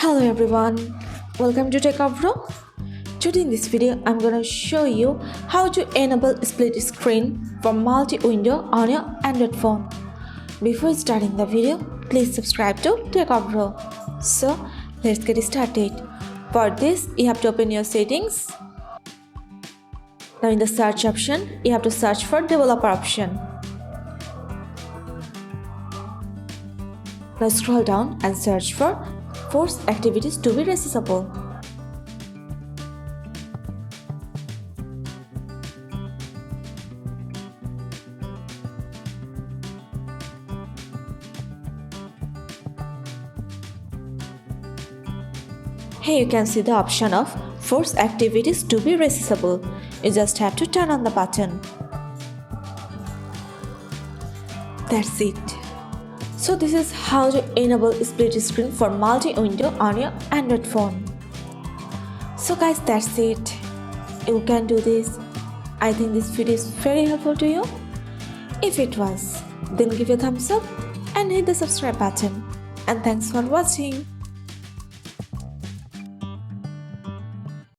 Hello everyone, welcome to Techavro. Today in this video, I'm gonna show you how to enable split screen for multi-window on your Android phone. Before starting the video, please subscribe to Techavro. So let's get started. For this, you have to open your settings. Now in the search option, you have to search for developer option. Now scroll down and search for force activities to be accessible. Here you can see the option of force activities to be accessible. You just have to turn on the button. That's it. So this is how to enable split screen for multi-window on your Android phone. So guys, that's it. You can do this. I think this video is very helpful to you. If it was, then give a thumbs up and hit the subscribe button. And thanks for watching.